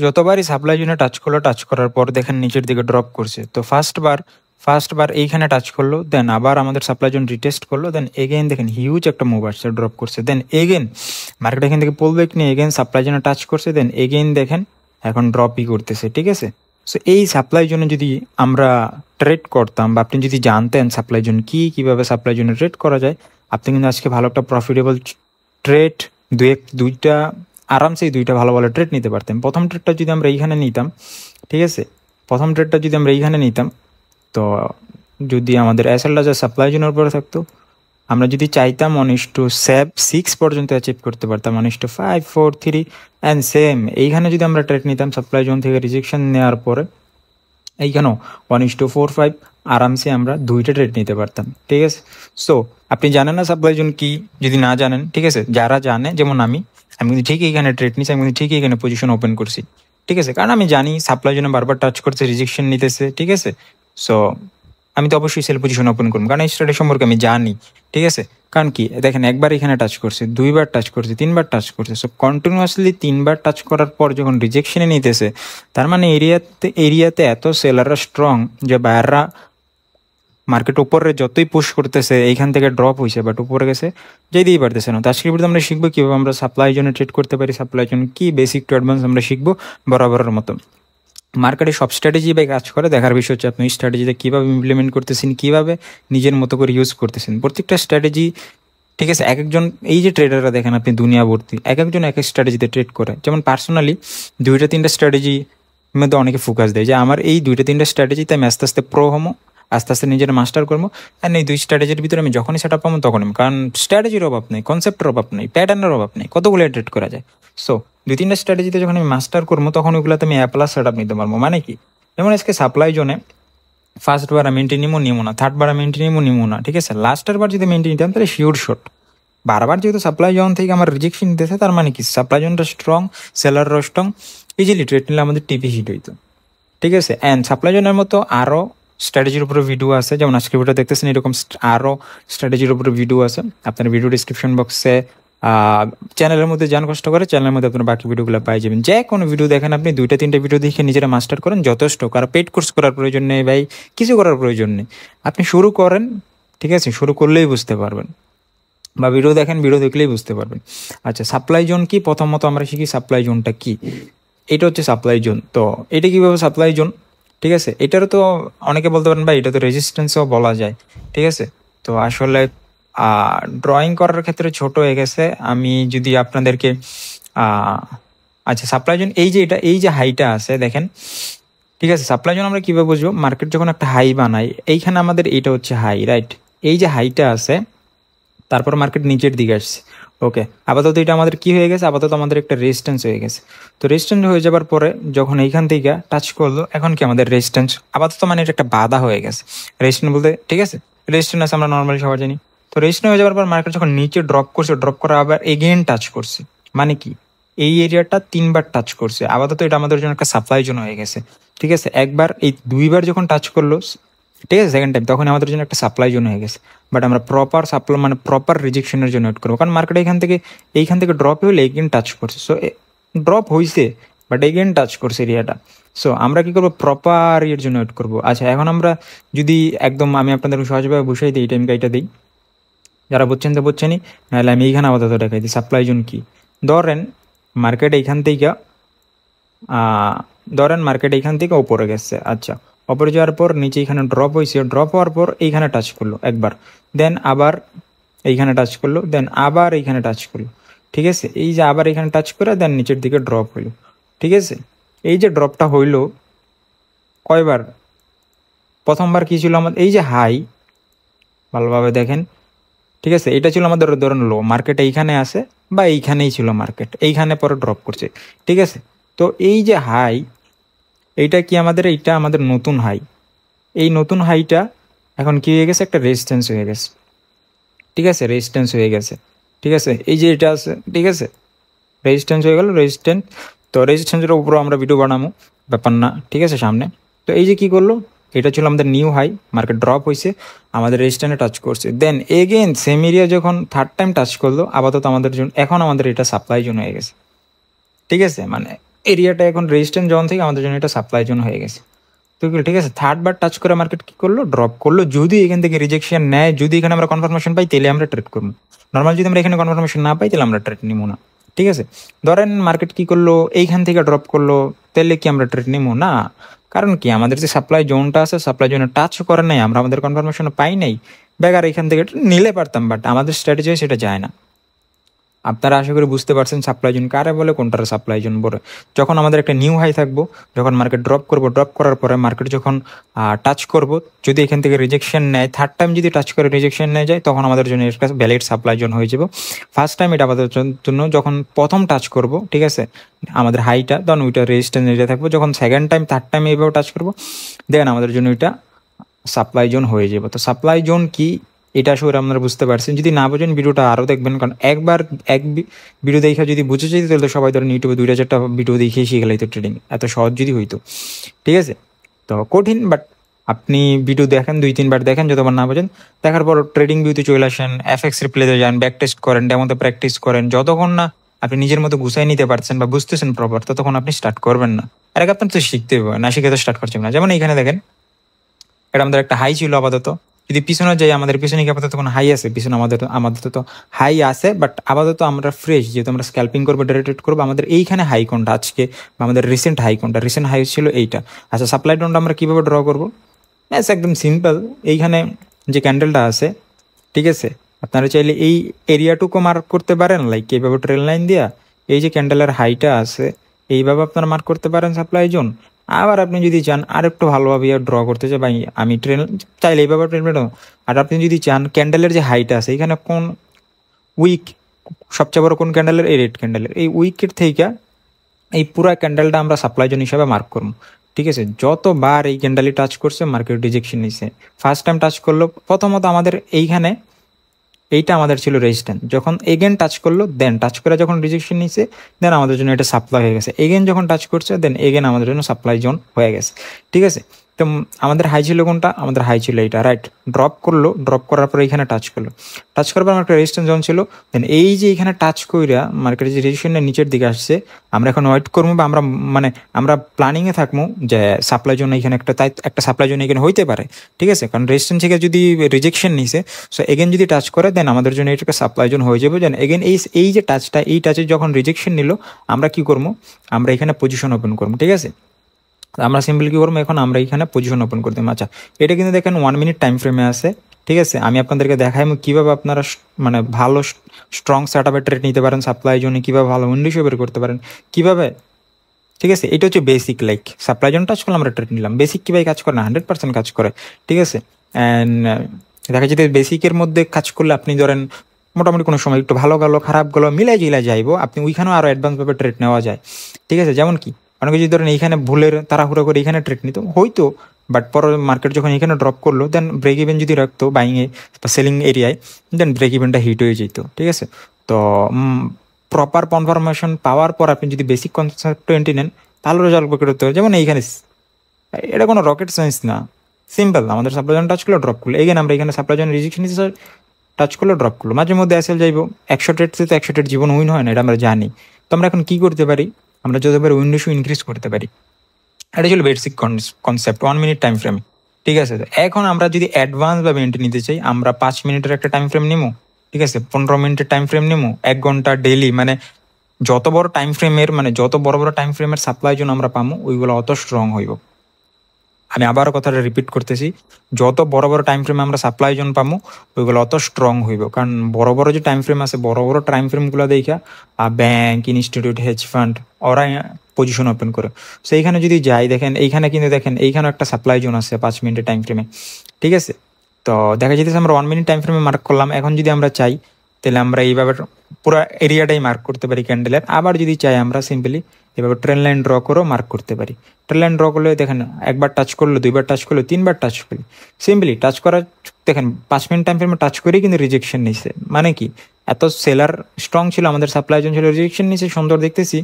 যতবারই সাপ্লাই জোনে টাচ করলো, টাচ করার পর দেখেন নিচের দিকে ড্রপ করছে। তো ফার্স্টবার এইখানে টাচ করলো, দেন আবার আমাদের সাপ্লাই জোন রিটেস্ট করলো, দেন এগেইন দেখেন হিউজ একটা মুভ আসছে, ড্রপ করছে, দেন এগেইন মার্কেট এখান থেকে পুল ব্যাক নিয়ে এগেইন সাপ্লাই জোনে টাচ করছে, দেন এগেইন দেখেন এখন ড্রপই করতেছে। ঠিক আছে, সো এই সাপ্লাই জোনে যদি আমরা ট্রেড করতাম বা আপনি যদি জানতেন সাপ্লাই জোন কি, কিভাবে সাপ্লাই জোনে ট্রেড করা যায়, আপনি কিন্তু আজকে ভালো একটা প্রফিটেবল ট্রেড দুইটা আরামসেই দুইটা ভালো ভালো ট্রেড নিতে পারতাম। প্রথম ট্রেডটা যদি আমরা এইখানে নিতাম, ঠিক আছে, প্রথম ট্রেডটা যদি আমরা এইখানে নিতাম, তো যদি আমাদের এসএলটা যা সাপ্লাই জোনের উপরে থাকতো, আমরা যদি চাইতাম 1:6 পর্যন্ত অ্যাচিভ করতে পারতাম, 1:5, 4, 3 অ্যান্ড সেম এইখানে যদি আমরা ট্রেড নিতাম সাপ্লাই জোন থেকে রিজেকশন নেওয়ার পরে, এইখানেও 1:4, 5 আরামসে আমরা দুইটা ট্রেড নিতে পারতাম। ঠিক আছে, সো আপনি জানেন না সাপ্লাই জোন কি? যদি না জানেন, ঠিক আছে, যারা জানে যেমন আমি কিন্তু ঠিকই এখানে ট্রেড নিচ্ছি, আমি কিন্তু ঠিকই এখানে পজিশন ওপেন করছি। ঠিক আছে, কারণ আমি জানি সাপ্লাই জোনে বারবার টাচ করছে, রিজেকশন নিতেছে। ঠিক আছে, সো আমি তো অবশ্যই সেল পজিশন ওপেন করবো, কারণ এই স্ট্র্যাটেজি সম্পর্কে আমি জানি। ঠিক আছে, কারণ কি দেখেন একবার এখানে টাচ করছে, দুইবার টাচ করছে, তিনবার টাচ করছে, সো কন্টিনিউয়াসলি তিনবার টাচ করার পর যখন রিজেকশনে নিতেছে, তার মানে এরিয়াতে এত সেলাররা স্ট্রং যে বায়াররা মার্কেট উপরে যতই পুশ করতেছে এইখান থেকে ড্রপ হয়েছে, বাট উপরে গেছে যেতেই পারতেছে না। তো আজকের ভিডিওতে আমরা শিখবো কীভাবে আমরা সাপ্লাই জোনে ট্রেড করতে পারি, সাপ্লাই জোন কি, বেসিক টু অ্যাডভান্স আমরা শিখবো বরাবরের মতো। মার্কেটে সব স্ট্র্যাটেজি বা কাজ করে, দেখার বিষয় হচ্ছে আপনি স্ট্র্যাটেজিতে কীভাবে ইমপ্লিমেন্ট করতেছেন, কীভাবে নিজের মতো করে ইউজ করতেছেন প্রত্যেকটা স্ট্র্যাটেজি। ঠিক আছে, এক একজন এই যে ট্রেডাররা দেখেন আপনি দুনিয়া ভর্তি, এক একজন এক এক স্ট্র্যাটেজিতে ট্রেড করে। যেমন পার্সোনালি 2-3টা স্ট্র্যাটেজি মধ্যে অনেকে ফোকাস দেয় যে আমার এই 2-3টা স্ট্র্যাটেজিতে আমি আস্তে আস্তে প্রো হমো, আস্তে আস্তে নিজের মাস্টার করবো, অ্যান্ড এই দুই স্ট্র্যাটেজির ভিতরে আমি যখনই সেট আপ পাবো তখনই, কারণ স্ট্র্যাটেজির অভাব নেই, কনসেপ্টের অভাব নেই, প্যাটার্নের অভাব নেই, কতগুলো ট্রেড করা যায়। সো 2-3টা স্ট্র্যাটেজিতে যখন আমি মাস্টার করবো তখন ওইগুলোতে আমি অ্যাপ্লাস সেট আপ নিতে পারবো। মানে কি, যেমন আজকে সাপ্লাই জোনে ফার্স্টবার আমি মেনটেন নিমো না, থার্ডবার আমি মেনটেন নিমো না। ঠিক আছে, লাস্টের বার যদি মেনটেন নিতাম তাহলে শিওর শট। বারবার যেহেতু সাপ্লাই জোন থেকে আমার রিজেকশন নিতেছে, তার মানে কি সাপ্লাই জোনটা স্ট্রং, সেলাররা স্ট্রং, ইজিলি ট্রেড নিলে আমাদের টিপি হিট হইতো। ঠিক আছে, অ্যান্ড সাপ্লাই জোনের মতো আরও স্ট্র্যাটেজির উপরে ভিডিও আছে, যেমন আজকে ভিডিও দেখতেছেন এরকম আরও স্ট্র্যাটেজির উপরে ভিডিও আছে। আপনার ভিডিও ডিসক্রিপশন বক্সে চ্যানেলের মধ্যে যান, কষ্ট করে চ্যানেলের মধ্যে আপনার বাকি ভিডিওগুলো পাই যাবেন। যে কোনো ভিডিও দেখেন আপনি 2-3টে ভিডিও দেখে নিজেরা মাস্টার করেন, যথেষ্ট। কারণ পেড কোর্স করার প্রয়োজন নেই ভাই, কিছু করার প্রয়োজন নেই, আপনি শুরু করেন। ঠিক আছে, শুরু করলেই বুঝতে পারবেন, বা ভিডিও দেখেন, ভিডিও দেখলেই বুঝতে পারবেন। আচ্ছা, সাপ্লাই জোন কি? প্রথমত আমরা শিখি সাপ্লাই জোনটা কি। এটা হচ্ছে সাপ্লাই জোন। তো এটা কীভাবে সাপ্লাই জোন? ঠিক আছে, এটারও তো অনেকে বলতে পারেন ভাই এটা তো রেজিস্ট্যান্সও বলা যায়। ঠিক আছে, তো আসলে ড্রয়িং করার ক্ষেত্রে ছোট হয়ে গেছে। আমি যদি আপনাদেরকে আচ্ছা সাপ্লাই জোন এই যে এটা, এই যে হাইটা আছে দেখেন। ঠিক আছে, সাপ্লাই জোন আমরা কীভাবে বুঝবো? মার্কেট যখন একটা হাই বানাই, এইখানে আমাদের এইটা হচ্ছে হাই, রাইট? এই যে হাইটা আছে, তারপর মার্কেট নিচের দিকে আসছে। ওকে, আপাতত এটা আমাদের কি হয়ে গেছে? আপাতত আমাদের একটা রেজিস্ট্যান্স হয়ে গেছে। তো রেজিস্ট্যান্স হয়ে যাবার পরে যখন এইখান থেকে টাচ করলো, এখন কি আমাদের রেজিস্ট্যান্স আপাতত মানে এটা একটা বাধা হয়ে গেছে। রেজিস্ট্যান্স বলতে, ঠিক আছে, রেজিস্ট্যান্স আছে আমরা নর্মালি সবাই জানি। তো রেজিস্ট্যান্স হয়ে যাওয়ার পর মার্কেট যখন নিচে ড্রপ করছে, ড্রপ করা আবার এগেইন টাচ করছে, মানে কি এই এরিয়াটা 3বার টাচ করছে। আপাতত এটা আমাদের জন্য একটা সাপ্লাই জোন হয়ে গেছে। ঠিক আছে, একবার এই 2বার যখন টাচ করলো, ঠিক আছে, সেকেন্ড টাইম, তখন আমাদের জন্য একটা সাপ্লাই জোন হয়ে গেছে। বাট আমরা প্রপার সাপ্লাই মানে প্রপার রিজেকশনের জন্য ওয়েট করবো, কারণ মার্কেট এইখান থেকে ড্রপ হলে এগেন টাচ করছে। সো ড্রপ হয়েছে বাট এগেন টাচ করছে এরিয়াটা। সো আমরা কি করবো? প্রপার ইয়ের জন্য ওয়েট করবো। আচ্ছা, এখন আমরা যদি একদম আমি আপনাদের সহজভাবে বুঝাই দিই, টাইম গাইটা দিই, যারা বুঝছেন তো বুঝছেনই, নাহলে আমি এইখানে আপাতত দেখাই দিই সাপ্লাই জোন কি। ধরেন মার্কেট এইখান থেকে উপরে গেছে। আচ্ছা, ওপরে যাওয়ার পর নিচে এখানে ড্রপ হয়েছে, ড্রপ হওয়ার পর এইখানে টাচ করলো একবার, দেন আবার এইখানে টাচ করলো, দেন আবার এইখানে টাচ করলো। ঠিক আছে, এই যে আবার এখানে টাচ করে দেন নিচের দিকে ড্রপ হইলো। ঠিক আছে, এই যে ড্রপটা হইলো কয়বার? প্রথমবার কি ছিল আমাদের? এই যে হাই, ভালোভাবে দেখেন। ঠিক আছে, এটা ছিল আমাদের ধরুন লো, মার্কেট এইখানে আছে বা এইখানেই ছিল মার্কেট, এইখানে পরে ড্রপ করছে। ঠিক আছে, তো এই যে হাই, এইটা কি আমাদের? এইটা আমাদের নতুন হাই। এই নতুন হাইটা এখন কি হয়ে গেছে? একটা রেজিস্ট্যান্স হয়ে গেছে। ঠিক আছে, রেজিস্ট্যান্স হয়ে গেছে। ঠিক আছে, এই যে এটা আছে, ঠিক আছে, রেজিস্ট্যান্স হয়ে গেল, রেজিস্ট্যান্স। তো রেজিস্ট্যান্সের উপরও আমরা ভিডিও বানাবো, ব্যাপার না। ঠিক আছে, সামনে তো এই যে কি করলো, এটা ছিল আমাদের নিউ হাই, মার্কেট ড্রপ হয়েছে, আমাদের রেজিস্ট্যান্সে টাচ করছে, দেন এগেন সেম এরিয়া যখন থার্ড টাইম টাচ করলো, আপাতত আমাদের জন্য এখন আমাদের এটা সাপ্লাই জোন হয়ে গেছে। ঠিক আছে, মানে এরিয়াটা এখন রেজিস্ট্যান্ট জোন থেকে আমাদের জন্য এটা সাপ্লাই জোন হয়ে গেছে। তো ঠিক আছে, থার্ড বার টাচ করে মার্কেট কি করলো, ড্রপ করলো। যদি এখান থেকে রিজেকশন নেয়, যদি এখানে আমরা কনফার্মেশন পাই, তাহলে আমরা ট্রেড করবো। নর্মাল যদি আমরা এখানে কনফার্মেশন না পাই, তাহলে আমরা ট্রেড নিব না। ঠিক আছে, ধরেন মার্কেট কি করলো, এইখান থেকে ড্রপ করলো, তাহলে কি আমরা ট্রেড নিব না? কারণ কি, আমাদের যে সাপ্লাই জোনটা আছে, সাপ্লাই জোনে টাচ করে নাই, আমরা আমাদের কনফার্মেশন পাই নাই, বেকার এখান থেকে নিলে পারতাম, বাট আমাদের স্ট্র্যাটেজি সেটা যায় না। আপনারা আশা করি বুঝতে পারছেন সাপ্লাই জোন কারে বলে, কোনটার সাপ্লাই জোন বলে। যখন আমাদের একটা নিউ হাই থাকবো, যখন মার্কেট ড্রপ করবো, ড্রপ করার পরে মার্কেট যখন টাচ করব, যদি এখান থেকে রিজেকশন নেয়, থার্ড টাইম যদি টাচ করে রিজেকশন নিয়ে যায়, তখন আমাদের জন্য একটা ভ্যালিড সাপ্লাই জোন হয়ে যাবে। ফার্স্ট টাইম এটা আমাদের জন্য যখন প্রথম টাচ করব, ঠিক আছে, আমাদের হাইটা, তখন ওইটা রেজিস্ট্যান্স এরিয়া থাকবো। যখন সেকেন্ড টাইম, থার্ড টাইম এইভাবে টাচ করবো, দেন আমাদের জন্য ওইটা সাপ্লাই জোন হয়ে যাবে। তো সাপ্লাই জোন কি, এটা আসলে আপনারা বুঝতে পারছেন। যদি না বোঝেন, ভিডিওটা আরও দেখবেন, কারণ একবার এক ভিডিও দেখা যদি বুঝে যেত, তাহলে সবাই ধরেন ইউটিউবে 2-4টা ভিডিও দেখিয়ে শিখে লাইতো ট্রেডিং, এত সহজ যদি হইতো। ঠিক আছে, তো কঠিন, বাট আপনি ভিডিও দেখেন, 2-3 বার দেখেন, যতবার না বোঝেন, দেখার পর ট্রেডিং ভিউতে চলে আসেন, এফএক্স রিপ্লেতে যান, ব্যাক টেস্ট করেন, ডেমোতে প্র্যাকটিস করেন। যতক্ষণ না আপনি নিজের মতো গুছাই নিতে পারছেন বা বুঝতেছেন প্রপার, ততক্ষণ আপনি স্টার্ট করবেন না। আর এক আপনার তো শিখতে হবে, না শিখে তো স্টার্ট করছেন না। যেমন এইখানে দেখেন, এটা আমাদের একটা হাই ছিল আপাতত। যদি পিছনে যাই, আমাদের পিছনে কি আপাতত কোনো হাই আছে? পিছনে আমাদের তো হাই আছে, বাট আপাতত আমরা ফ্রেশ, যেহেতু আমরা স্ক্যাল্পিং করবো, ডাইরেক্ট করবো, আমাদের এইখানে হাই কোনটা আজকে, বা আমাদের রিসেন্ট হাই কোনটা? রিসেন্ট হাই ছিল এইটা। আচ্ছা, সাপ্লাই ডাউনটা আমরা কীভাবে ড্র করবো? ব্যাস একদম সিম্পল। এইখানে যে ক্যান্ডেলটা আছে, ঠিক আছে, আপনারা চাইলে এই এরিয়াটুকু মার্ক করতে পারেন, লাইক এইভাবে ট্রেল লাইন দিয়া। এই যে ক্যান্ডেলের হাইটা আছে, এইভাবে আপনারা মার্ক করতে পারেন সাপ্লাই জোন। আবার আপনি যদি চান আর একটু ভালোভাবে ড্র করতে চাই, ভাই আমি ট্রেন চাইলে এইভাবে ট্রেন পেটাম। আর আপনি যদি চান ক্যান্ডেলের যে হাইটা আছে, এখানে কোন উইক সবচেয়ে বড় কোন ক্যান্ডেলের, এই রেড ক্যান্ডেলের, এই উইকের থেকে এই পুরো ক্যান্ডেলটা আমরা সাপ্লাই জোন হিসাবে মার্ক করবো। ঠিক আছে, যতবার এই ক্যান্ডেলই টাচ করছে, মার্কেট রিজেকশন নিচ্ছে। ফার্স্ট টাইম টাচ করলো, প্রথমত আমাদের এইখানে এইটা আমাদের ছিল রেজিস্ট্যান্স। যখন এগেন টাচ করলো, দেন টাচ করে যখন রিজেকশন নিচ্ছে, দেন আমাদের জন্য এটা সাপ্লাই হয়ে গেছে। এগেন যখন টাচ করছে, দেন এগেন আমাদের জন্য সাপ্লাই জোন হয়ে গেছে। ঠিক আছে, তো আমাদের হাই ছিল কোনটা? আমাদের হাই ছিল এইটা, রাইট। ড্রপ করলো, ড্রপ করার পরে এখানে টাচ করলো, টাচ করার পর আমার একটা রেজিস্ট্যান্স জোন ছিল। দেন এই যে এখানে টাচ কইরা মার্কেটের যে রেজিস্ট্যান্সের নিচের দিকে আসছে, আমরা এখন ওয়েট করবো, বা আমরা প্ল্যানিংয়ে থাকবো যে সাপ্লাই জোন এখানে একটা সাপ্লাই জোন এখানে হইতে পারে। ঠিক আছে, কারণ রেজিস্ট্যান্স থেকে যদি রিজেকশন নিছে, সো এগেন যদি টাচ করে, দেন আমাদের জন্য এটাকে সাপ্লাই জোন হয়ে যাবে। যেন এগেন এই যে টাচটা, এই টাচের যখন রিজেকশন নিল, আমরা কি করবো? আমরা এখানে পজিশন ওপেন করবো। ঠিক আছে, আমরা সিম্পল কি করবো, এখন আমরা এখানে পজিশন ওপেন করে দেবো। আচ্ছা, এটা কিন্তু দেখেন 1 মিনিট টাইম ফ্রেমে আছে। ঠিক আছে, আমি আপনাদেরকে দেখাই কীভাবে আপনারা ভালো স্ট্রং সেট আপে ট্রেড নিতে পারেন, সাপ্লাই জোনে কীভাবে ভালো উইন্ডো বের করতে পারেন, কীভাবে। ঠিক আছে, এটা হচ্ছে basic, like supply zone touch করলে আমরা ট্রেড নিলাম। বেসিক কীভাবে কাজ করে না, 100% কাজ করে। ঠিক আছে, অ্যান্ড দেখা যেতে বেসিকের মধ্যে কাজ করলে আপনি ধরেন মোটামুটি কোনো সময় একটু ভালো গেলো, খারাপ গেলো, মিলাই জিলাই যাইবো, আপনি ওইখানেও আরও অ্যাডভান্সভাবে ট্রেড নেওয়া যায়। ঠিক আছে, যেমন কি অনেকে যদি ধরেন এইখানে ভুলের তাড়াহুড়ো করে এইখানে ট্রেড নিত হয়তো, বাট পরে মার্কেট যখন এখানে ড্রপ করলো, দেন ব্রেক ইভেন যদি রাখতো বাইংয়ে বা সেলিং এরিয়ায়, দেন ব্রেক ইভেনটা হিট হয়ে যেত। ঠিক আছে, তো প্রপার কনফার্মেশন পাওয়ার পর আপনি যদি বেসিক কনসেপ্ট এন্ট্রি নেন, তাহলে রেজাল্ট করতে হবে। যেমন এইখানে এটা কোনো রকেট সায়েন্স না, সিম্পল। আমাদের সাপ্লাই জোন টাচ করলো, ড্রপ করলো, এগেন আমরা এখানে সাপ্লাই জোন রিজেকশন নিতে টাচ করলো, ড্রপ করলো, মাঝে মধ্যে এসএল যাইবো। 100 ট্রেডসে তো 100 ট্রেড জীবন উইন হয় না, এটা আমরা জানি। তো আমরা এখন কি করতে পারি? আমরা যত পারি উইন্ডোসও ইনক্রিজ করতে পারি। এটা ছিল বেসিক কনসেপ্ট 1 মিনিট টাইম ফ্রেমে। ঠিক আছে, তো এখন আমরা যদি অ্যাডভান্সভাবে এন্ট্রি নিতে চাই, আমরা 5 মিনিটের একটা টাইম ফ্রেম নিবো। ঠিক আছে, 15 মিনিটের টাইম ফ্রেম নিবো, 1 ঘন্টা ডেইলি, যত বড় টাইম ফ্রেমের যত বড় বড় টাইম ফ্রেমের সাপ্লাই জন্য আমরা পাবো, ওইগুলো অত স্ট্রং হইব। আমি আবারও কথাটা রিপিট করতেছি, যত বড় বড় টাইম ফ্রেমে আমরা সাপ্লাই জোন পাবো, ওইগুলো অত স্ট্রং হইব। কারণ বড় বড় যে টাইম ফ্রেম আছে, বড় বড় টাইম ফ্রেমগুলো দেখা ব্যাংক, ইনস্টিটিউট, হেজ ফান্ড ওরা পজিশন ওপেন করে। সো এইখানে যদি যাই, দেখেন এইখানে কিন্তু দেখেন এইখানেও একটা সাপ্লাই জোন আছে 5 মিনিটের টাইম ফ্রেমে। ঠিক আছে, তো দেখা যেতেছে আমরা 1 মিনিট টাইম ফ্রেমে মার্ক করলাম। এখন যদি আমরা চাই, তাহলে আমরা এইভাবে পুরো এরিয়াটাই মার্ক করতে পারি ক্যান্ডেলের। আবার যদি চাই, আমরা সিম্পলি এভাবে ট্রেন লাইন ড্র করেও মার্ক করতে পারি। ট্রেন লাইন ড্র করলে দেখেন, একবার টাচ করলো, 2বার টাচ করলো, 3বার টাচ করলো, সিম্পলি টাচ করার দেখেন 5 মিনিট টাইম ফ্রেমে টাচ করেই কিন্তু রিজেকশন নিচ্ছে। মানে কি, এত সেলার স্ট্রং ছিল, আমাদের সাপ্লাই জোন ছিল, রিজেকশন নিচ্ছে। সুন্দর দেখতেছি,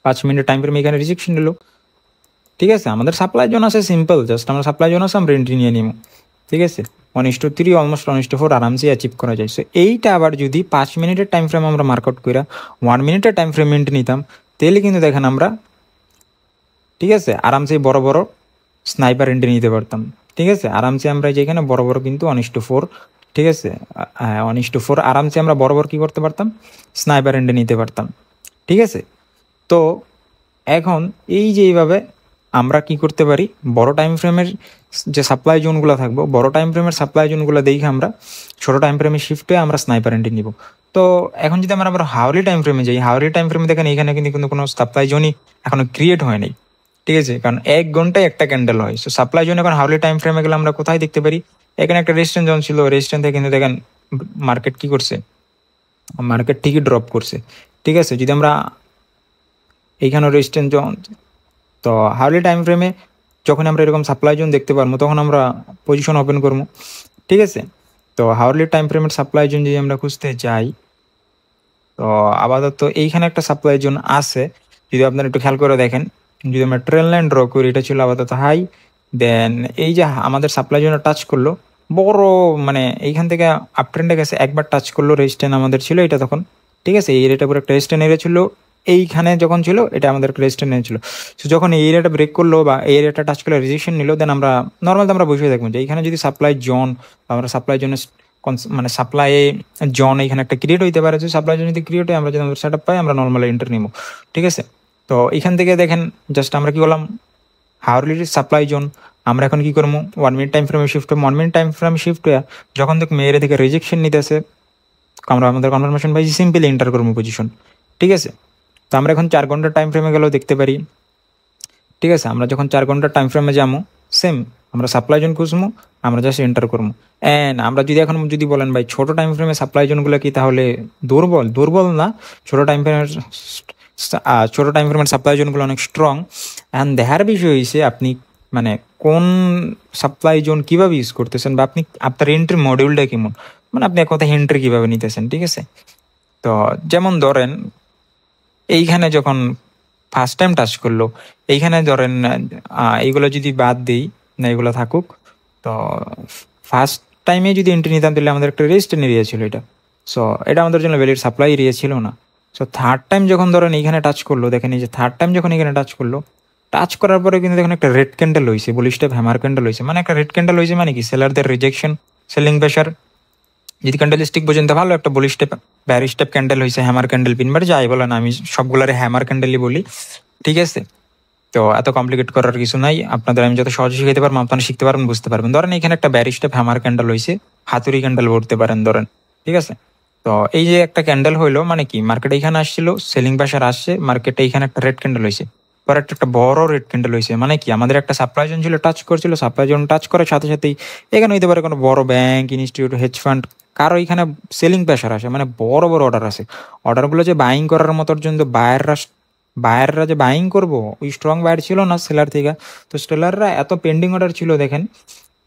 5 মিনিট টাইম ফ্রেমে এখানে রিজেকশন নিল। ঠিক আছে, আমাদের সাপ্লাই জোন আছে সিম্পল, জাস্ট আমরা সাপ্লাই জোন আছে, আমরা এন্ট্রি নিয়ে নিব। ঠিক আছে, 1:3 অলমোস্ট 1:4 আরামসে অ্যাচিভ করা যায়। সো এইটা আবার যদি 5 মিনিটের টাইম ফ্রেম আমরা মার্কআউট করে 1 মিনিটের টাইম ফ্রেম এন্ট্রি নিতাম, তাহলে কিন্তু দেখেন আমরা, ঠিক আছে, আরামসে বড় বড় স্নাইপার এন্ট্রি নিতে পারতাম। ঠিক আছে, আরামসে আমরা যেখানে বড় বড় কিন্তু 1:4, ঠিক আছে, 1:4 আরামসে আমরা বড় বড় কী করতে পারতাম, স্নাইপার এন্ট্রি নিতে পারতাম। ঠিক আছে, তো এখন এই যে এইভাবে আমরা কি করতে পারি, বড় টাইম ফ্রেমের যে সাপ্লাই জোনগুলো থাকবো, বড় টাইম ফ্রেমের সাপ্লাই জোনগুলো দেখে আমরা ছোটো টাইম ফ্রেমে শিফট হয়ে আমরা স্নাইপার এন্ট্রি নিব। তো এখন যদি আমরা আবার হাওয়ারলি টাইম ফ্রেমে যাই, হাওয়ারলি টাইম ফ্রেমে দেখেন এখানে কিন্তু কোনো সাপ্লাই জোনই এখনো ক্রিয়েট হয় নাই। ঠিক আছে, কারণ 1 ঘন্টায় একটা ক্যান্ডেল হয়। সো সাপ্লাই জোন এখন হাওয়ারলি টাইম ফ্রেমে গেলে আমরা কোথায় দেখতে পারি, এখানে একটা রেজিস্ট্যান্স জোন ছিল, রেজিস্ট্যান্স থেকে কিন্তু দেখেন মার্কেট কি করছে, মার্কেট ঠিকই ড্রপ করছে। ঠিক আছে, যদি আমরা এইখানেও রেজিস্ট্যান্স জোন, তো হাওয়ারলি টাইম ফ্রেমে যখন আমরা এরকম সাপ্লাই জোন দেখতে পারবো তখন আমরা পজিশন ওপেন করবো। ঠিক আছে, তো হাওয়ারলি টাইম ফ্রেমের সাপ্লাই জোন যদি আমরা খুঁজতে যাই, তো আপাতত এইখানে একটা সাপ্লাই জোন আছে, যদি আপনারা একটু খেয়াল করে দেখেন, যদি আমরা ট্রেন লাইন ড্র করি, এটা ছিল আপাতত হাই, দেন এই যে আমাদের সাপ্লাই জোনে টাচ করলো বড়, মানে এইখান থেকে আপ ট্রেন্ডে গেছে, একবার টাচ করলো, রেজিস্ট্যান্স আমাদের ছিল এটা তখন। ঠিক আছে, এই এরিয়াটা পুরো একটা রেজিস্ট্যান্স এরিয়া ছিল, এইখানে যখন ছিল এটা আমাদের রেজিস্ট্যান্স এরিয়া ছিল। সো যখন এই এরিয়াটা ব্রেক করলো বা এই এরিয়াটা টাচ করলে রেজিস্ট্যান্স নিল, দেন আমরা নর্মাল আমরা বসে দেখবো যে এইখানে যদি সাপ্লাই জোন, আমরা সাপ্লাই জোনে মানে সাপ্লাই জন এখানে একটা ক্রিয়েট হইতে পারে, যে সাপ্লাই জন যদি ক্রিয়েট হয় আমরা যদি সেট আপ পাই আমরা নর্মালি এন্টার নিব। ঠিক আছে, তো এখান থেকে দেখেন জাস্ট আমরা কি করলাম, হাওয়ারলি সাপ্লাই জোন আমরা এখন কি করবো, 1 মিনিট টাইম ফ্রেমে শিফট হবো। 1 মিনিট টাইম ফ্রেমে শিফট হয়ে যখন দেখ মেয়েরে থেকে রিজেকশন নিতেছে, আমরা আমাদের কনফার্মেশন পাইছি, সিম্পলি এন্টার করবো পজিশন। ঠিক আছে, তো আমরা এখন 4 ঘন্টার টাইম ফ্রেমে গেলেও দেখতে পারি। ঠিক আছে, আমরা যখন 4 ঘন্টার টাইম ফ্রেমে যাবো, সেম আমরা সাপ্লাই জোন খুঁজবো, আমরা জাস্ট এন্টার করবো। অ্যান্ড আমরা যদি এখন যদি বলেন ভাই ছোটো টাইম ফ্রেমে সাপ্লাই জোনগুলো কি তাহলে দুর্বল, দুর্বল না, ছোটো টাইম ফ্রেমের ছোটো টাইম ফ্রেমের সাপ্লাই জোনগুলো অনেক স্ট্রং। অ্যান্ড দেখার বিষয় হয়েছে আপনি মানে কোন সাপ্লাই জোন কীভাবে ইউজ করতেছেন, বা আপনি আপনার এন্ট্রি মডিউলটা কেমন, মানে আপনি এক কথা এন্ট্রি কীভাবে নিতেছেন। ঠিক আছে, তো যেমন ধরেন এইখানে যখন ফার্স্ট টাইম টাচ করলো, এইখানে ধরেন এইগুলো যদি বাদ দিই, না এগুলো থাকুক, তো ফার্স্ট টাইমে যদি এন্ট্রি নিতাম তাহলে আমাদের একটা রেজিস্ট্যান্স এরিয়া ছিল এটা, সো এটা আমাদের জন্য ভ্যালিড সাপ্লাই এরিয়া ছিল না। সো থার্ড টাইম যখন ধরেন এইখানে টাচ করলো, দেখেন এই যে থার্ড টাইম যখন এখানে টাচ করলো, টাচ করার পরে কিন্তু দেখেন একটা রেড ক্যান্ডেল হয়েছে, বুলিশ টাইপ হ্যামার ক্যান্ডেল হয়েছে, মানে একটা রেড ক্যান্ডেল হয়েছে মানে কি সেলারদের রিজেকশন, সেলিং প্রেশার, যদি ক্যান্ডেলিস্টিক পর্যন্ত ভালো একটা bullish type bearish type candle হয়েছে, হ্যামার ক্যান্ডেল পিনবার যাই বলে না, আমি সবগুলারে হ্যামার ক্যান্ডেলই বলি। ঠিক আছে, তো এত কমপ্লিকেট করার কিছু নাই, আপনাদের আমি যত সহজে শিখাইতে পারবো আপনারা শিখতে পারবেন, বুঝতে পারবেন। ধরেন এখানে একটা ব্যারিশ টাইপ হ্যামার ক্যান্ডেল হয়েছে, হাতুড়ি ক্যান্ডেল বলতে পারেন ধরেন। ঠিক আছে, তো এই যে একটা ক্যান্ডেল হইলো মানে কি মার্কেট এইখানে আসছিল, সেলিং প্রেশার আসছে, মার্কেটে এইখানে একটা রেড ক্যান্ডেল হয়েছে, পরে একটা বড় রেড ক্যান্ডেল হয়েছে, মানে কি আমাদের একটা সাপ্লাই জোন ছিল, টাচ করছিল, সাপ্লাই জোন টাচ করার সাথে সাথেই এখানে হইতে পারে কোনো বড় ব্যাংক, ইনস্টিটিউট, হেজ ফান্ড, কারো এখানে সেলিং প্রেশার আসে, মানে বড় বড় অর্ডার আসে, অর্ডারগুলো যে বাইং করার মতোর জন্য বায়াররা যে বাইং করবো, ওই স্ট্রং বায়ার ছিল না সেলার থেকে, তো সেলাররা এত পেন্ডিং অর্ডার ছিল দেখেন।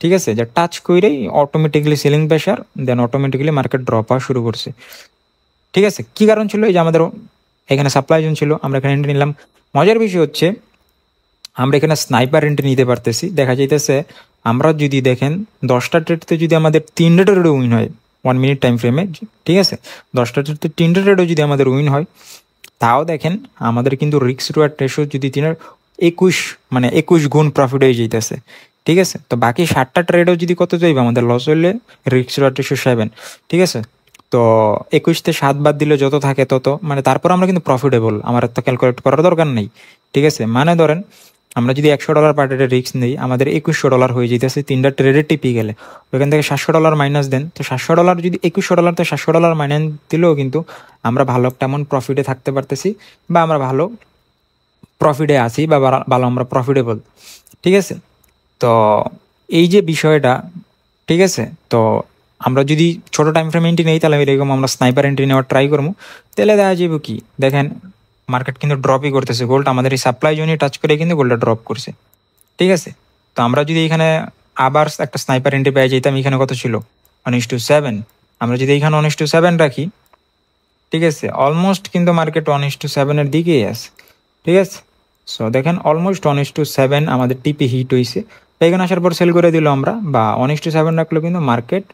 ঠিক আছে, যে টাচ করেই অটোমেটিকলি সেলিং প্রেশার, দেন অটোমেটিকলি মার্কেট ড্রপ হওয়া শুরু করছে। ঠিক আছে, কি কারণ ছিল, এই যে আমাদের এখানে সাপ্লাই জোন ছিল, আমরা এখানে এন্ট্রি নিলাম। মজার বিষয় হচ্ছে আমরা এখানে স্নাইপার এন্ট্রি নিতে পারতেছি, দেখা যাইতেছে আমরা যদি দেখেন 10টা ট্রেডতে যদি আমাদের 3টা ট্রেডও উইন হয় 1 মিনিট টাইম ফ্রেমে, ঠিক আছে, 10টা ট্রেডতে 3টা ট্রেডও যদি আমাদের উইন হয়, তাও দেখেন আমাদের কিন্তু রিস্ক রিওয়ার্ড রেশিও যদি 21, মানে 21 গুণ প্রফিট হয়ে যাইতেছে। ঠিক আছে, তো বাকি 7টা ট্রেডও যদি কত যাইবে আমাদের লস হইলে রিস্ক রিওয়ার্ড রেশিও 7। ঠিক আছে, তো 21তে 7 বাদ দিলে যত থাকে তত, মানে তারপর আমরা কিন্তু প্রফিটেবল, আমার তো ক্যালকুলেট করার দরকার নেই। ঠিক আছে, মানে ধরেন আমরা যদি $100 পার ট্রেডে রিস্ক নিই, আমাদের $2100 হয়ে যেতেছে 3টা ট্রেডে টিপি গেলে, ওইখান থেকে $700 মাইনাস দেন, তো $700 যদি $2100, তো $700 মাইনাস দিলেও কিন্তু আমরা ভালো একটা এমন প্রফিটে থাকতে পারতেছি, বা আমরা ভালো প্রফিটে আছি, বা ভালো আমরা প্রফিটেবল। ঠিক আছে, তো এই যে বিষয়টা, ঠিক আছে, তো আমরা যদি ছোট টাইম ফ্রেম এন্ট্রি নেই তাহলে এরকম আমরা স্নাইপার এন্ট্রি নেওয়ার ট্রাই করবো, তাহলে দেখা যাবে কি দেখেন মার্কেট কিন্তু ড্রপই করতেছে, গোল্ড আমাদের এই সাপ্লাই জোনে টাচ করে কিন্তু গোল্ডটা ড্রপ করছে। ঠিক আছে, তো আমরা যদি এখানে আবার একটা স্নাইপার এন্ট্রি পেয়ে যেতাম, এখানে কত ছিল 1:7, আমরা যদি এখানে 1:7 রাখি, ঠিক আছে, অলমোস্ট কিন্তু মার্কেট 1:7 দিকেই আছে। ঠিক আছে, সো দেখেন অলমোস্ট 1:7 আমাদের টিপি হিট হয়েছে, এখানে আসার পর সেল করে দিল আমরা, বা 1:7 রাখলেও কিন্তু মার্কেট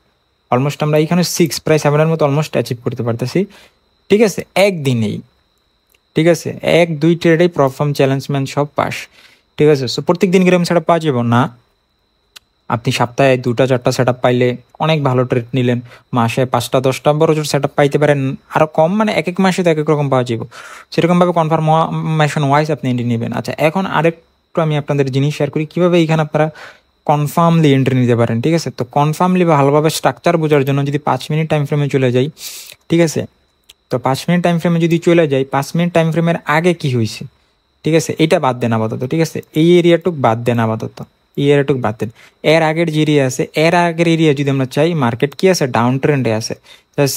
অলমোস্ট আমরা এখানে 6 প্রায় 7-এর মতো অলমোস্ট অ্যাচিভ করতে পারতেছি। ঠিক আছে, একদিনেই। ঠিক আছে, 1-2 ট্রেডেই পারফর্ম চ্যালেঞ্জম্যান সব পাস। ঠিক আছে, সো প্রত্যেক দিন কিরকম সেট আপ পাওয়া যাবো না, আপনি সপ্তাহে 2টা-4টা সেট আপ পাইলে অনেক ভালো ট্রেড নিলেন, মাসে 5টা-10টা বড় জোর সেট আপ পাইতে পারেন, আরও কম মানে এক এক মাসে তো এক এক রকম পাওয়া যাব, সেরকমভাবে কনফার্মেশন ওয়াইজ আপনি এন্ট্রি নেবেন। আচ্ছা, এখন আরেকটু আমি আপনাদের জিনিস শেয়ার করি কীভাবে এইখানে আপনারা কনফার্মলি এন্ট্রি নিতে পারেন। ঠিক আছে, তো কনফার্মলি ভালোভাবে স্ট্রাকচার বোঝার জন্য যদি 5 মিনিট টাইম ফ্রেমে চলে যাই, ঠিক আছে, তো 5 মিনিট টাইম ফ্রেমে যদি চলে যাই, 5 মিনিট টাইম ফ্রেমের আগে কি হয়েছে, ঠিক আছে, এটা বাদ দেন আপাতত। ঠিক আছে, এই এরিয়াটুক বাদ দেন আপাতত, এই এরিয়াটুক বাদ দেন। এর আগের যে এরিয়া আছে, এর আগের এরিয়া যদি আমরা চাই, মার্কেট কি আছে, ডাউন ট্রেন্ডে আছে,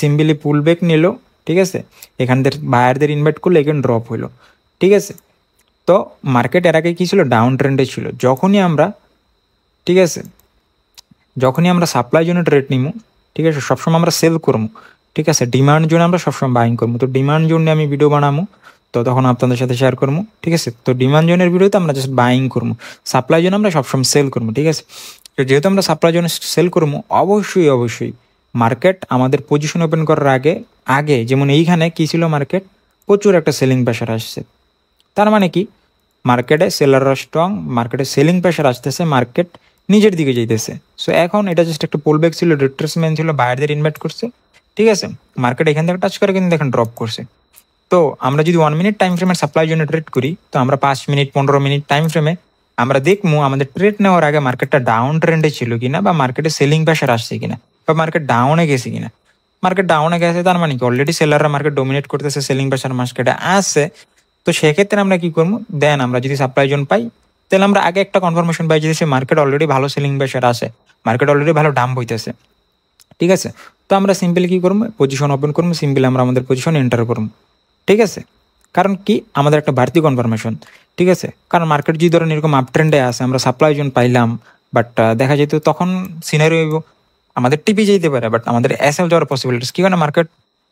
সিম্পলি পুল ব্যাক নিল। ঠিক আছে, এখানদের বায়ারদের ইনভাইট করলে এখানে ড্রপ হইলো। ঠিক আছে, তো মার্কেট এর আগে কী ছিল, ডাউন ট্রেন্ডে ছিল। যখনই আমরা, ঠিক আছে, যখনই আমরা সাপ্লাই জোনে ট্রেড নিমু, ঠিক আছে, সবসময় আমরা সেল করবো। ঠিক আছে, ডিমান্ড জোনে আমরা সবসময় বাইং করবো। তো ডিমান্ড জোনে আমি ভিডিও বানাবো, তো তখন আপনাদের সাথে শেয়ার করবো। ঠিক আছে, তো ডিমান্ড জোনের ভিডিওতে আমরা জাস্ট বাইং করবো, সাপ্লাই জোনে আমরা সবসময় সেল করবো। ঠিক আছে, তো যেহেতু আমরা সাপ্লাই জোনে সেল করবো, অবশ্যই অবশ্যই মার্কেট আমাদের পজিশন ওপেন করার আগে আগে যেমন এইখানে কী ছিল, মার্কেট প্রচুর একটা সেলিং প্রেশার আসছে, তার মানে কি মার্কেটে সেলাররা স্ট্রং, মার্কেটে সেলিং প্রেশার আসতেছে, মার্কেট নিজের দিকে যাইতেছে। সো এখন এটা জাস্ট একটা পুলব্যাক ছিল, রিট্রেসমেন্ট ছিল, বায়ারদের ইনভাইট করছে। ঠিক আছে, মার্কেট এখান থেকে টাচ করে কিন্তু দেখেন ড্রপ করছে। তো আমরা যদি 1 মিনিট টাইম ফ্রেমের সাপ্লাই জন্য ট্রেড করি, তো আমরা 5 মিনিট 15 মিনিট টাইম ফ্রেমে আমরা দেখবো আমাদের ট্রেড নেওয়ার আগে মার্কেটটা ডাউন ট্রেন্ডে ছিল কিনা, বা মার্কেটে সেলিং প্রেশার আসছে কিনা, বা মার্কেট ডাউনে গেছে কিনা। মার্কেট ডাউনে গেছে তার মানে কি অলরেডি সেলাররা মার্কেট ডোমিনেট করতেছে, সেলিং প্রেশার মার্কেটে আসছে। তো সেক্ষেত্রে আমরা কি করবো, দেন আমরা যদি সাপ্লাই জোন পাই, তাহলে আমরা আগে একটা কনফার্মেশন পাই যে সে মার্কেট অলরেডি ভালো সেলিং প্রেশার আসে, মার্কেট অলরেডি ভালো ডাম্প হইতেছে। ঠিক আছে, তো আমরা সিম্পলি কী করবো, পজিশন ওপেন করবো, সিম্পলি আমরা আমাদের পজিশন এন্টার করবো। ঠিক আছে, কারণ কি আমাদের একটা বাড়তি কনফার্মেশন। ঠিক আছে, কারণ মার্কেট যদি ধরেন এরকম আপ ট্রেন্ডে আসে, আমরা সাপ্লাই জোন পাইলাম, বাট দেখা যেত তখন সিনারিও আমাদের টিপি যেতে পারে, বাট আমাদের এসএল যাওয়ার পসিবিলিটিস কি, কারণ মার্কেট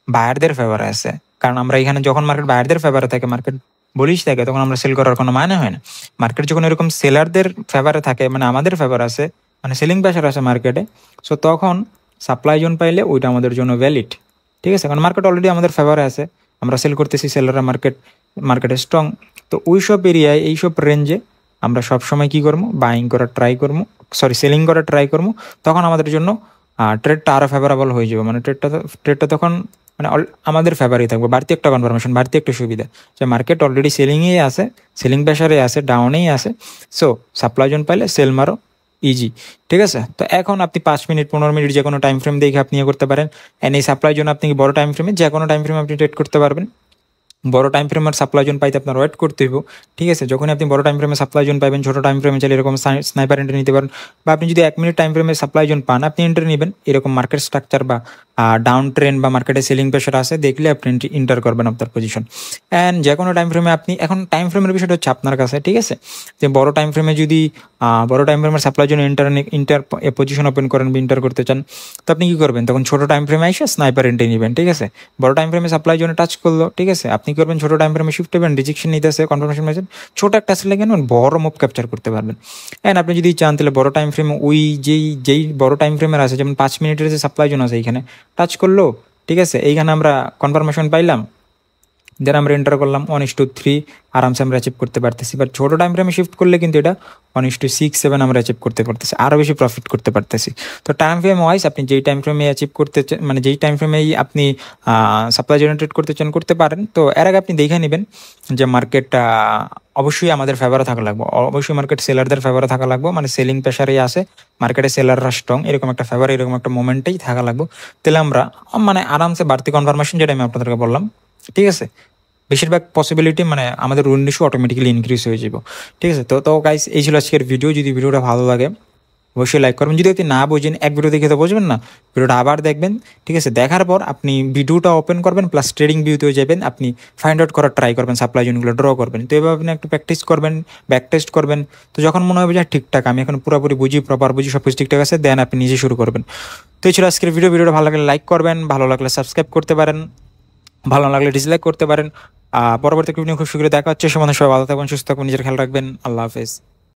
বায়ারদের ফেভারে আছে। কারণ আমরা এখানে যখন মার্কেট বায়ারদের ফেভারে থাকে, মার্কেট বলিস থাকে, তখন আমরা সেল করার কোনো মানে হয় না। মার্কেট যখন এরকম সেলারদের ফেভারে থাকে, মানে আমাদের ফেভার আছে, মানে সেলিং প্রেশার আছে মার্কেটে, সো তখন সাপ্লাই জোন পাইলে ওইটা আমাদের জন্য ভ্যালিড। ঠিক আছে, কারণ মার্কেট অলরেডি আমাদের ফেভারে আছে, আমরা সেল করতেছি, সেলাররা মার্কেটে স্ট্রং। তো ওই সব এরিয়ায়, এইসব রেঞ্জে আমরা সবসময় কী করবো, বাইং করার ট্রাই করবো, সেলিং করার ট্রাই করবো। তখন আমাদের জন্য ট্রেডটা আরও ফেভারেবল হয়ে যাবে, মানে ট্রেডটা তখন মানে আমাদের ফেভারেই থাকবে। বাড়তি একটা কনফার্মেশন, বাড়তি একটা সুবিধা যে মার্কেট অলরেডি সেলিংয়েই আছে, সেলিং প্রেশারে আছে, ডাউনেই আছে। সো সাপ্লাই জোন পাইলে সেল মারো, ইজি। ঠিক আছে, তো এখন আপনি 5 মিনিট 15 মিনিট যে কোনো টাইম ফ্রেম দেখে আপনি করতে পারেন। অ্যান্ড এই সাপ্লাই জোন আপনি বড় টাইম ফ্রেমে, যে কোনো টাইম ফ্রেমে আপনি ট্রেড করতে পারবেন। বড় টাইম ফ্রেমের সাপ্লাই জোন পাইতে আপনার ওয়েট করতে হইব। ঠিক আছে, যখন আপনি বড় টাইম ফ্রেমে সাপ্লাই জোন পাবেন, ছোটো টাইম ফ্রেমে চাইলে এরকম স্নাইপার এন্ট্রি নিতে পারেন, বা আপনি যদি 1 মিনিট টাইম ফ্রেমে সাপ্লাই জোন পান, আপনি এন্ট্রি নেবেন। এরকম মার্কেট স্ট্রাকচার বা ডাউন ট্রেন্ড বা মার্কেটে সেলিং প্রেশার আছে দেখলে আপনি এন্টার করবেন আপনার পজিশন। অ্যান্ড যে কোনো টাইম ফ্রেমে আপনি, এখন টাইম ফ্রেমের বিষয়টা হচ্ছে আপনার কাছে। ঠিক আছে, যে বড় টাইম ফ্রেমে যদি বড় টাইম ফ্রেমের supply zone inter position open করেন বা ইন্টার করতে চান, তো আপনি কী করবেন, তখন ছোটো টাইম ফ্রেমে এসে স্নাইপার এন্ট্রি নেবেন। ঠিক আছে, বড় টাইম ফ্রেমে সাপ্লাই জোনে টাচ করলো, ঠিক আছে, আপনি কি করবেন, ছোটো টাইম ফ্রেমে শিফট হবেন, রিজেকশন নিতেছে, কনফার্মেশন মেসেজ, ছোটো একটা আসলে কেন বড় মুভ ক্যাপচার করতে পারবেন। অ্যান্ড আপনি যদি চান তাহলে বড় টাইম ফ্রেমে ওই যেই বড় টাইম ফ্রেমের আছে, যেমন 5 মিনিটের যে সাপ্লাই জোন আছে এইখানে টাচ করলো। ঠিক আছে, এইখানে আমরা কনফার্মেশন পাইলাম, দেন আমরা এন্টার করলাম 1:3 আরামসে আমরা অ্যাচিভ করতে পারতেছি। বাট ছোটো টাইম ফ্রেমে শিফট করলে কিন্তু এটা 1:6 7 আমরা অ্যাচিভ করতে পারতেছি, আরও বেশি প্রফিট করতে পারতেছি। তো টাইম ফ্রেম ওয়াইজ আপনি যেই টাইম ফ্রেমে অ্যাচিভ করতে চান, মানে যেই টাইম ফ্রেমেই আপনি সাপ্লাই জেনারেট করতে চান করতে পারেন। তো এর আগে আপনি দেখে নেবেন যে মার্কেট অবশ্যই আমাদের ফেভারে থাকা লাগবে, অবশ্যই মার্কেট সেলারদের ফেভারে থাকা লাগবে, মানে সেলিং প্রেশারেই আসে, মার্কেটে সেলাররা স্ট্রং, এরকম একটা ফেভার, এরকম একটা মোমেন্টেই থাকা লাগবে। তাহলে আমরা মানে আরামসে বাড়তি কনফার্মেশন, যেটা আমি আপনাদেরকে বললাম, ঠিক আছে, বেশিরভাগ পসিবিলিটি মানে আমাদের উইন রেশিও অটোমেটিক্যালি ইনক্রিজ হয়ে যাব। ঠিক আছে, তো গাইস এই ছিল আজকের ভিডিও। যদি ভিডিওটা ভালো লাগে অবশ্যই লাইক করবেন। যদি আপনি না বোঝেন, এক ভিডিও দেখে তো বুঝবেন না, ভিডিওটা আবার দেখবেন। ঠিক আছে, দেখার পর আপনি ভিডিওটা ওপেন করবেন, প্লাস ট্রেডিং ভিউতেও যাবেন, আপনি ফাইন্ড আউট করার ট্রাই করবেন, সাপ্লাই জোনগুলো ড্র করবেন। তো এভাবে আপনি একটু প্র্যাকটিস করবেন, ব্যাক টেস্ট করবেন। তো যখন মনে হবে যে ঠিকঠাক, আমি এখন পুরোপুরি বুঝি, প্রপার বুঝি, সব কিছু ঠিকঠাক আছে, দেন আপনি নিজে শুরু করবেন। তো এই ছিল আজকের ভিডিওটা ভালো লাগলে লাইক করবেন, ভালো লাগলে সাবস্ক্রাইব করতে পারেন, ভালো লাগলে ডিসলাইক করতে পারেন। পরবর্তী ভিডিও খুব শীঘ্রই দেখা হচ্ছে। সে সবাই ভালো থাকবেন, সুস্থ থাকবেন, নিজের খেয়াল রাখবেন। আল্লাহ হাফেজ।